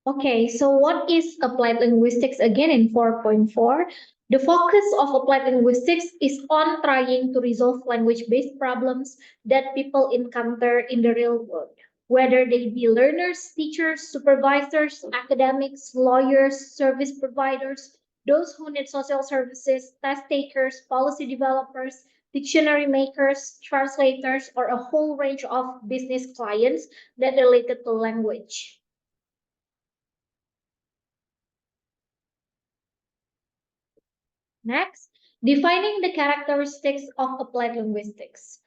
Okay, so what is applied linguistics again in 4.4? The focus of applied linguistics is on trying to resolve language-based problems that people encounter in the real world, whether they be learners, teachers, supervisors, academics, lawyers, service providers, those who need social services, test takers, policy developers, dictionary makers, translators, or a whole range of business clients that related to language. Next, defining the characteristics of applied linguistics.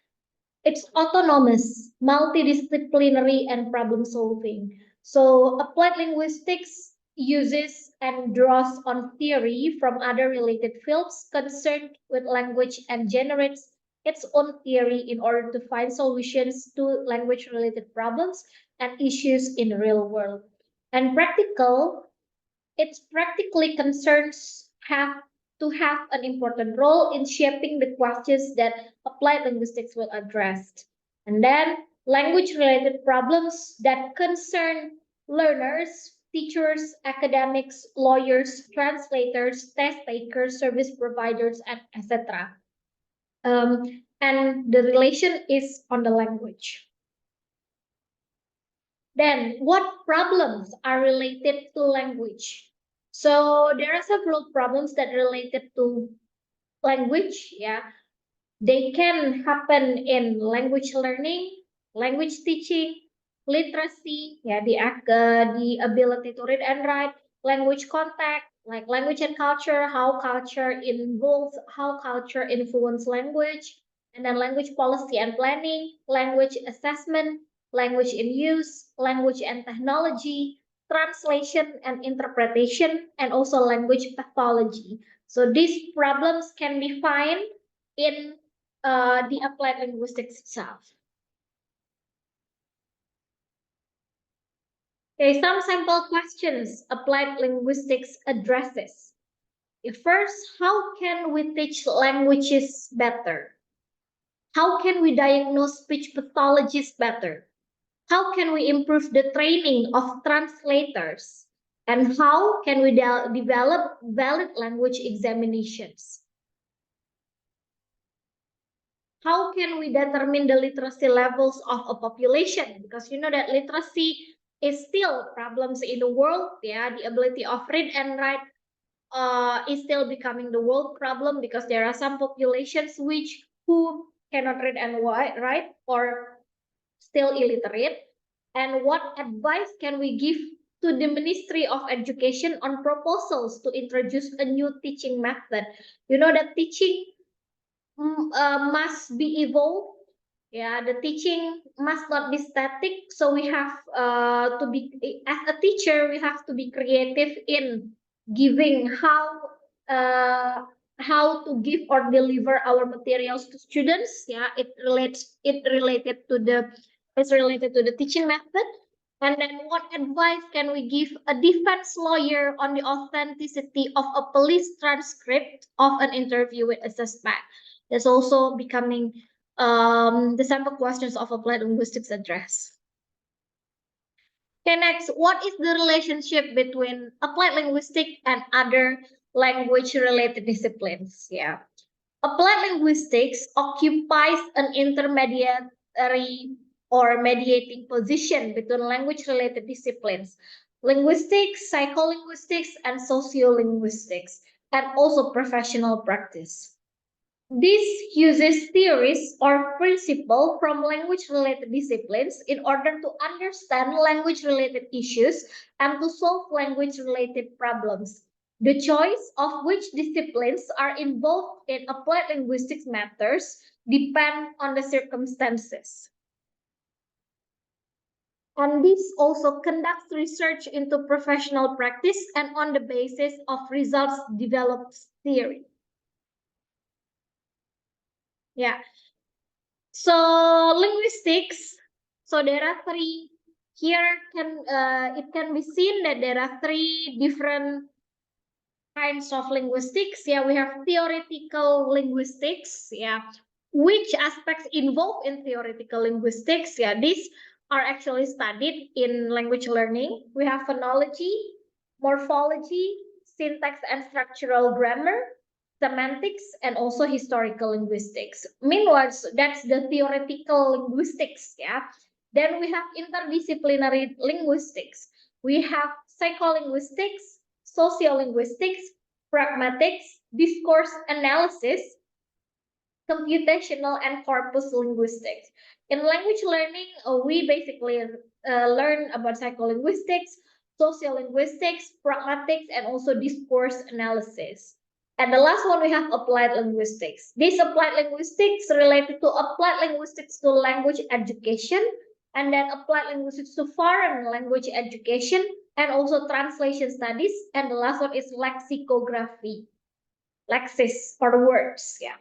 It's autonomous, multidisciplinary, and problem solving. So, applied linguistics uses and draws on theory from other related fields concerned with language and generates its own theory in order to find solutions to language related problems and issues in the real world. And its practically concerns have to have an important role in shaping the questions that applied linguistics will address. And then language related problems that concern learners, teachers, academics, lawyers, translators, test takers, service providers, and etc. And the relation is on the language. Then, what problems are related to language? So there are several problems that related to language. Yeah, they can happen in language learning, language teaching, literacy. Yeah, the ability to read and write, language contact, like language and culture, how culture influence language, and then language policy and planning, language assessment, language in use, language and technology, translation and interpretation, and also language pathology. So these problems can be found in the applied linguistics itself. Okay, some sample questions applied linguistics addresses. First, how can we teach languages better? How can we diagnose speech pathologies better? How can we improve the training of translators? And how can we develop valid language examinations? How can we determine the literacy levels of a population? Because you know that literacy is still problems in the world. Yeah, the ability of read and write is still becoming the world problem because there are some populations who cannot read and write or still illiterate. And what advice can we give to the Ministry of Education on proposals to introduce a new teaching method? You know that teaching must be evolved. Yeah, the teaching must not be static. So we have to be, as a teacher, we have to be creative in giving how to give or deliver our materials to students. Yeah, it's related to the teaching method. And then what advice can we give a defense lawyer on the authenticity of a police transcript of an interview with a suspect? That's also becoming the sample questions of applied linguistics address. Okay, next, what is the relationship between applied linguistics and other language-related disciplines? Yeah. Applied linguistics occupies an intermediary or mediating position between language-related disciplines, linguistics, psycholinguistics, and sociolinguistics, and also professional practice. This uses theories or principles from language-related disciplines in order to understand language-related issues and to solve language-related problems. The choice of which disciplines are involved in applied linguistics matters depend on the circumstances. And this also conducts research into professional practice and on the basis of results develops theory. Yeah. So linguistics. So there are three. Here it can be seen that there are three different kinds of linguistics. Yeah, we have theoretical linguistics. Yeah, which aspects involved in theoretical linguistics? Yeah, this are actually studied in language learning. We have phonology, morphology, syntax and structural grammar, semantics, and also historical linguistics. Meanwhile, that's the theoretical linguistics, yeah. Then we have interdisciplinary linguistics. We have psycholinguistics, sociolinguistics, pragmatics, discourse analysis, computational, and corpus linguistics. In language learning, we basically learn about psycholinguistics, sociolinguistics, pragmatics, and also discourse analysis. And the last one, we have applied linguistics. This applied linguistics related to applied linguistics to language education, and then applied linguistics to foreign language education, and also translation studies. And the last one is lexicography, lexis for words. Yeah.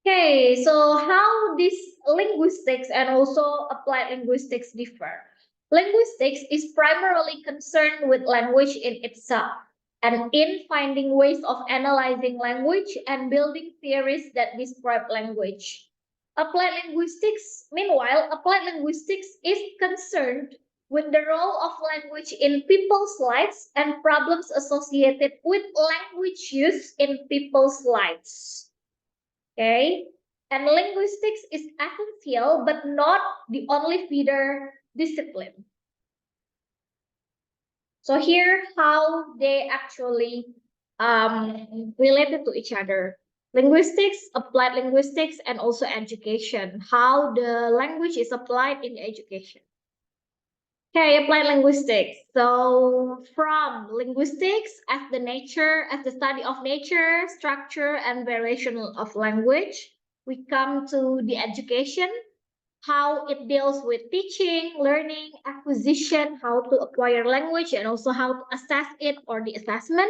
Okay, so how these linguistics and also applied linguistics differ? Linguistics is primarily concerned with language in itself and in finding ways of analyzing language and building theories that describe language. Applied linguistics, meanwhile, applied linguistics is concerned with the role of language in people's lives and problems associated with language use in people's lives. Okay, and linguistics is essential but not the only feeder discipline. So here how they actually related to each other. Linguistics, applied linguistics, and also education. How the language is applied in education. Okay, applied linguistics. So from linguistics as the study of nature, structure, and variation of language, we come to the education, how it deals with teaching, learning, acquisition, how to acquire language, and also how to assess it or the assessment.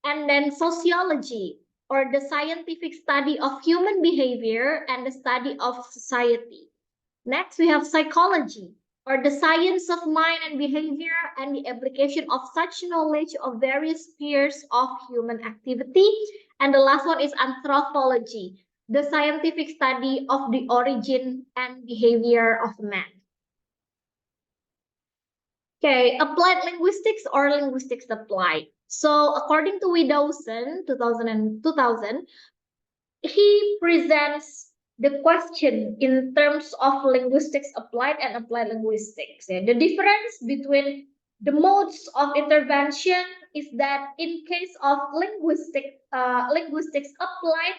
And then sociology, or the scientific study of human behavior and the study of society. Next, we have psychology, or the science of mind and behavior and the application of such knowledge of various spheres of human activity. And the last one is anthropology, the scientific study of the origin and behavior of man. Okay, applied linguistics or linguistics applied. So according to Widowson, 2000, he presents the question in terms of linguistics applied and applied linguistics. The difference between the modes of intervention is that in case of linguistics applied,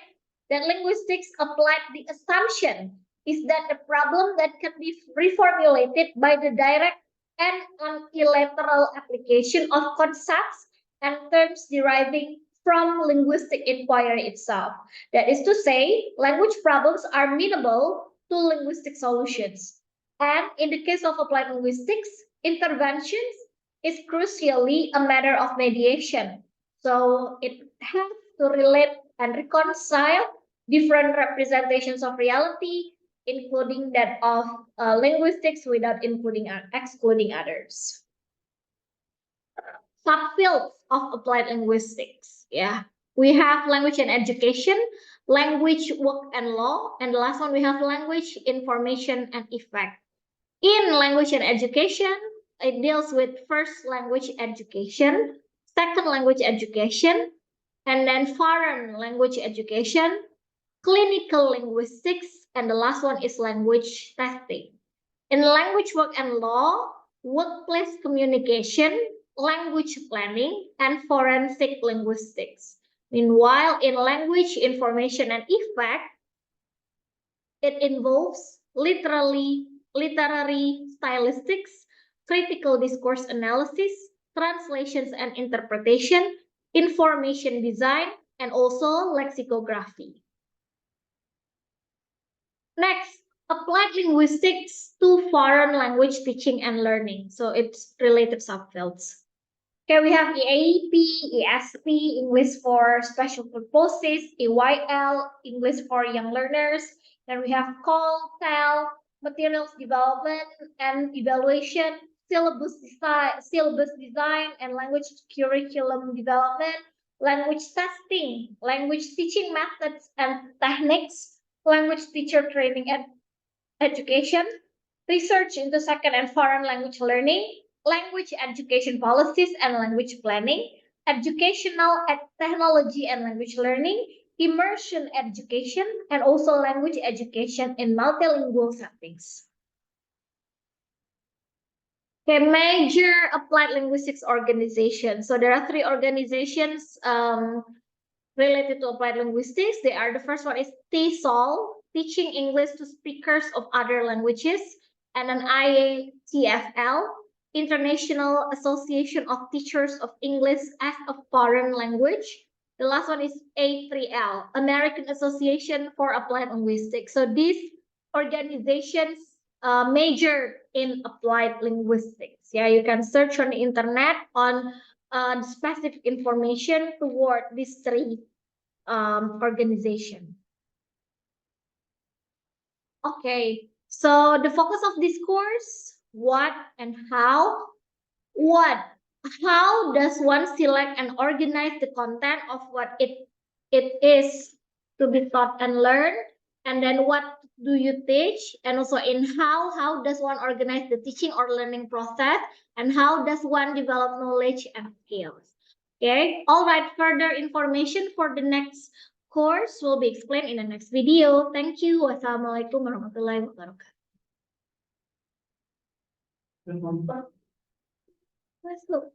that linguistics applied, the assumption is that a problem that can be reformulated by the direct and unilateral application of concepts and terms deriving from linguistic inquiry itself. That is to say, language problems are amenable to linguistic solutions. And in the case of applied linguistics, interventions is crucially a matter of mediation. So it has to relate and reconcile different representations of reality, including that of linguistics without excluding others. Subfields of applied linguistics. Yeah, we have language and education, language, work, and law, and the last one we have language, information, and effect. In language and education, it deals with first language education, second language education, and then foreign language education, clinical linguistics, and the last one is language testing. In language, work, and law, workplace communication, language planning, and forensic linguistics. Meanwhile, in language, information, and effect, it involves literary stylistics, critical discourse analysis, translations and interpretation, information design, and also lexicography. Next, applied linguistics to foreign language teaching and learning. So it's related subfields. Okay, we have EAP, ESP, English for special purposes, EYL, English for young learners. Then we have CALL, TEL, materials development and evaluation, syllabus design and language curriculum development, language testing, language teaching methods and techniques, language teacher training and education, research into second and foreign language learning, language education policies and language planning, educational technology and language learning, immersion education, and also language education in multilingual settings. Okay, major applied linguistics organizations. So there are three organizations related to applied linguistics. They are, the first one is TESOL, Teaching English to Speakers of Other Languages, and an IATFL, International Association of Teachers of English as a Foreign Language. The last one is A3L, American Association for Applied Linguistics. So these organizations major in applied linguistics. Yeah, you can search on the internet on specific information toward these three organizations. Okay, so the focus of this course, what and how. What? How does one select and organize the content of what it is to be taught and learned? And then what do you teach? And also in how does one organize the teaching or learning process? And how does one develop knowledge and skills? Okay, all right, further information for the next course will be explained in the next video. Thank you. Wassalamualaikum warahmatullahi wabarakatuh. Let's look.